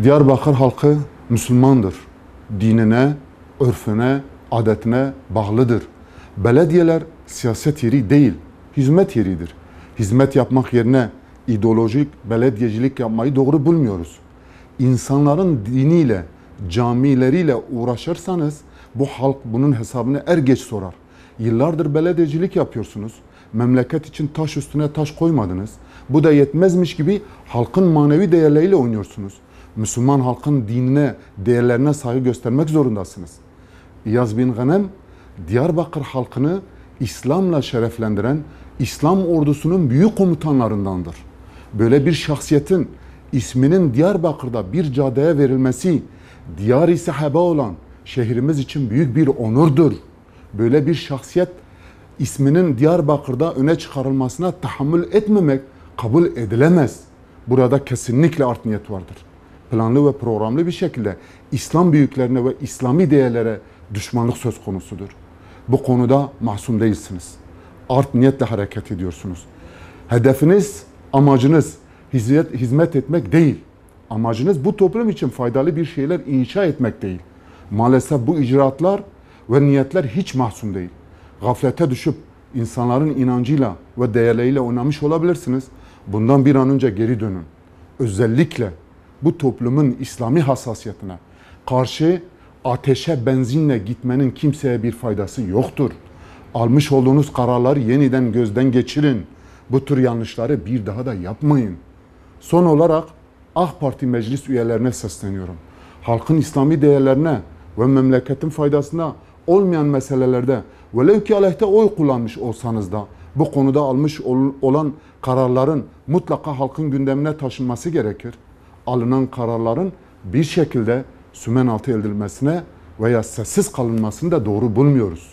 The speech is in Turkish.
Diyarbakır halkı Müslümandır. Dinine, örfüne, adetine bağlıdır. Belediyeler siyaset yeri değil, hizmet yeridir. Hizmet yapmak yerine ideolojik belediyecilik yapmayı doğru bulmuyoruz. İnsanların diniyle, camileriyle uğraşırsanız bu halk bunun hesabını er geç sorar. Yıllardır belediyecilik yapıyorsunuz. Memleket için taş üstüne taş koymadınız. Bu da yetmezmiş gibi halkın manevi değerleriyle oynuyorsunuz. Müslüman halkın dinine, değerlerine saygı göstermek zorundasınız. İyaz bin Ghanem, Diyarbakır halkını İslam'la şereflendiren İslam ordusunun büyük komutanlarındandır. Böyle bir şahsiyetin isminin Diyarbakır'da bir caddeye verilmesi, Diyar-ı Sahaba olan şehrimiz için büyük bir onurdur. Böyle bir şahsiyet isminin Diyarbakır'da öne çıkarılmasına tahammül etmemek kabul edilemez. Burada kesinlikle art niyet vardır. Planlı ve programlı bir şekilde İslam büyüklerine ve İslami değerlere düşmanlık söz konusudur. Bu konuda masum değilsiniz. Art niyetle hareket ediyorsunuz. Hedefiniz, amacınız hizmet etmek değil. Amacınız bu toplum için faydalı bir şeyler inşa etmek değil. Maalesef bu icraatlar ve niyetler hiç masum değil. Gaflete düşüp insanların inancıyla ve değerleriyle oynamış olabilirsiniz. Bundan bir an önce geri dönün. Özellikle bu toplumun İslami hassasiyetine karşı ateşe benzinle gitmenin kimseye bir faydası yoktur. Almış olduğunuz kararları yeniden gözden geçirin. Bu tür yanlışları bir daha da yapmayın. Son olarak AK Parti meclis üyelerine sesleniyorum. Halkın İslami değerlerine ve memleketin faydasına olmayan meselelerde velev ki aleyhte oy kullanmış olsanız da bu konuda almış olan kararların mutlaka halkın gündemine taşınması gerekir. Alınan kararların bir şekilde sümen altı edilmesine veya sessiz kalınmasını da doğru bulmuyoruz.